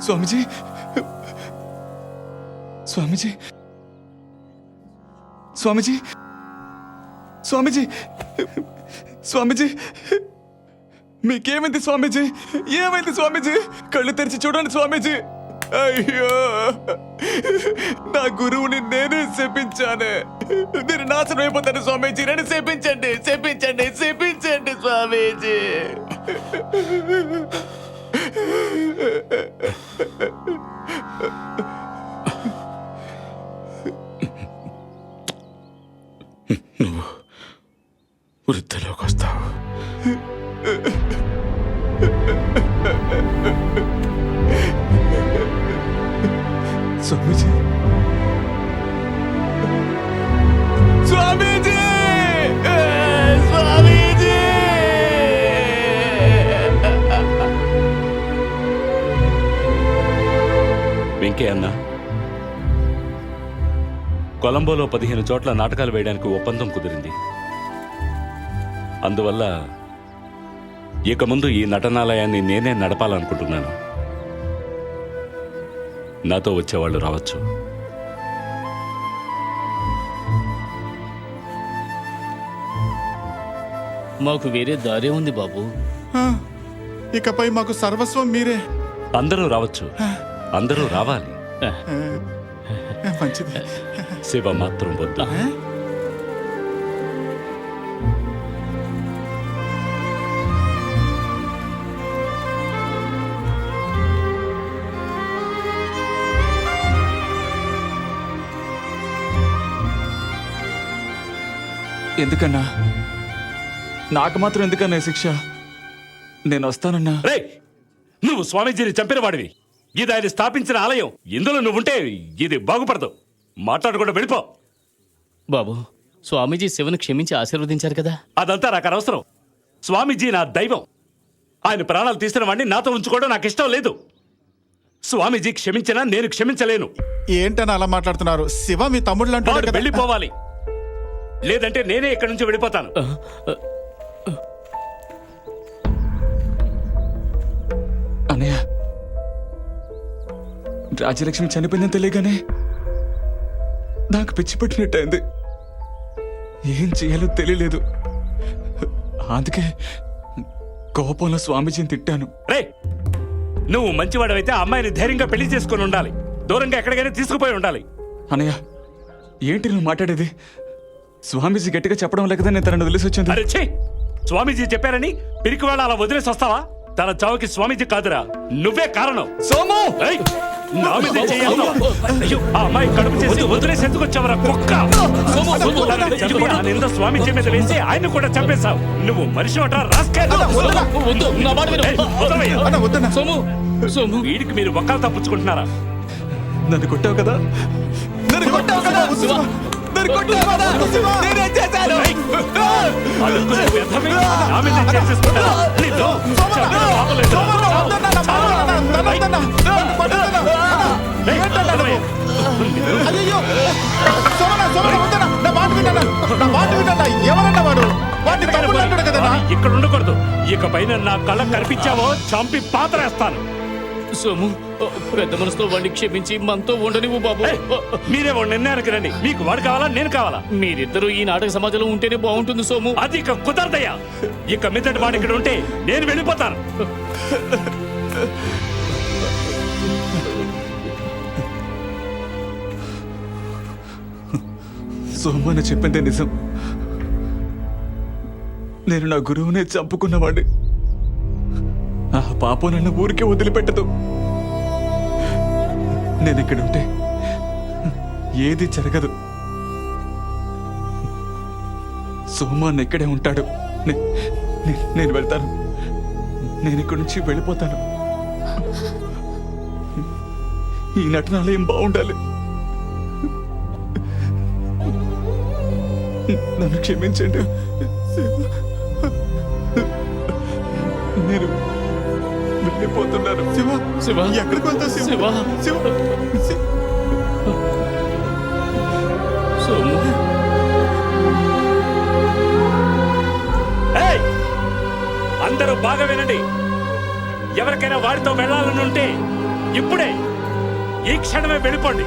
స్వామీజీ, స్వామీజీ, స్వామీజీ, స్వామీజీ, స్వామీజీ, మీకేమైంది స్వామీజీ? ఏమైంది స్వామీజీ? కళ్ళు తెరిచి చూడండి స్వామీజీ. అయ్యో, నా గురువుని నేనే శపించానే. నేను నాశనం అయిపోతాను స్వామీజీ. నన్ను శపించండి, శపించండి, శపించండి స్వామీజీ. నువ్వు వృద్ధిలోకి వస్తావు. స్వామీజీ, స్వామీజీ, స్వామీజీ. వెంకయ్య అన్న, కొలంబోలో 15 చోట్ల నాటకాలు వేయడానికి ఒప్పందం కుదిరింది. అందువల్ల ఇక ముందు ఈ నటనాలయాన్ని నేనే నడపాలనుకుంటున్నాను. నాతో వచ్చేవాళ్ళు రావచ్చు. మాకు వేరే దారే ఉంది బాబు. ఇకపై మాకు సర్వస్వం మీరే. అందరూ రావచ్చు, అందరూ రావాలి. మంచిది. శివ మాత్రం వద్దు. ఎందుకన్నా? నాకు మాత్రం ఎందుకన్నా శిక్ష? నేను వస్తానన్నా. రేయ్, నువ్వు స్వామీజీని చంపిన వాడివి. ఇది ఆయన స్థాపించిన ఆలయం. ఇందులో నువ్వుంటే ఇది బాగుపడదు. మాట్లాడకుండా వెళ్ళిపో. బాబు, స్వామీజీ శివను క్షమించి ఆశీర్వదించారు కదా. అదంతా నాకు అనవసరం. స్వామీజీ నా దైవం. ఆయన ప్రాణాలు తీసిన వాడిని నాతో ఉంచుకోవడం నాకు ఇష్టం లేదు. స్వామీజీ క్షమించినా నేను క్షమించలేను. ఏంటని అలా మాట్లాడుతున్నారు? శివ మీ తమ్ముళ్ళు అంటున్నారు వాడు కదా. వెళ్ళిపోవాలి, లేదంటే నేనే ఇక్కడి నుంచి వెళ్ళిపోతాను. అన్నయ్య, రాజలక్ష్మి చనిపోయిందని తెలియగానే నాకు పిచ్చి పట్టినట్టయింది. ఏం చేయాలో తెలియలేదు. అందుకే కోపంలో స్వామీజీని తిట్టాను. రే, నువ్వు మంచివాడవైతే ఆ అమ్మాయిని ధైర్యంగా పెళ్లి చేసుకుని ఉండాలి. దూరంగా ఎక్కడికైనా తీసుకుపోయి ఉండాలి. అన్నయ్య, ఏంటి నువ్వు మాట్లాడేది? స్వామీజీ గట్టిగా చెప్పడం లేకదా నేను తనను వదిలేసి వచ్చింది. అరే ఛీ! స్వామీజీ చెప్పారని పిరికి వాళ్ళ అలా వదిలేసి వస్తావా? తన చావుకి స్వామీజీ కాదురా, నువ్వే కారణం. సోము! ఏయ్, నా మీద చెయ్యొద్దు. అయ్యో, ఆ అమ్మాయి కడుపు చేసి వదిలేసి ఎందుకు వచ్చావరా కుక్క? తనని చంపి ఆ నింద స్వామీజీ మీద వేసి ఆయన కూడా చంపేశావు. నువ్వు మనిషి అట రాస్కెల్. వద్దు, నా మాట విను. ఏయ్, వదలవయ్యా. సోము, సోము, వీడికి మీరు ఒక్కలు తప్పించుకుంటున్నారా? నన్ను కొట్టావు కదా, నన్ను కొట్టావు కదా, నన్ను కొట్టావు కదా, నేనేం చేశాను? అడుగునే వ్యర్థమే, నా మీద చేసేసుకుంటారా? నిన్ను చంపిన పాపలేదు. అయ్యో, నా మాట విన్నా, నా మాట విన్నా. ఎవరన్నా వాడు? వాడిని తమ్ముళ్ళు అంటాడు కదా. ఇక్కడ ఉండకూడదు. ఇక పైన నా కళ్ళ కనిపించావో చంపి పాతరేస్తాను. సోము, పెద్ద మనసుతో వాడిని క్షమించి మనతో ఉండనివ్వు బాబు. ఏయ్, మీరే వాడు నిర్ణయానికి రండి. మీకు వాడు కావాలా, నేను కావాలా? మీరిద్దరూ ఈ నాటక సమాజంలో ఉంటేనే బాగుంటుంది సోము. అది ఇక కుదరదయ్యా. ఇక మీదటి వాడు ఇక్కడ ఉంటే నేను వెళ్ళిపోతాను. సోము అని చెప్పిందే నిజం. నేను నా గురువునే చంపుకున్నవాడిని. ఆ పాపం నన్ను ఊరికే వదిలిపెట్టదు. నేను ఇక్కడుంటే ఏది జరగదు. సోమాన్ ఇక్కడే ఉంటాడు. నేను వెళ్తాను. నేను ఇక్కడి నుంచి వెళ్ళిపోతాను. ఈ నటనాలయం బాగుండాలి. నన్ను క్షమించండి. నేను వెళ్ళిపోతున్నాను. శివ, శివ, ఎక్కడికి వెళ్తావు శివ? శివ, శివ, సోము. ఏయ్, అందరూ బాగా వినండి. ఎవరికైనా వాడితో వెళ్ళాలని ఉంటే ఇప్పుడే ఈ క్షణమే వెళ్ళిపోండి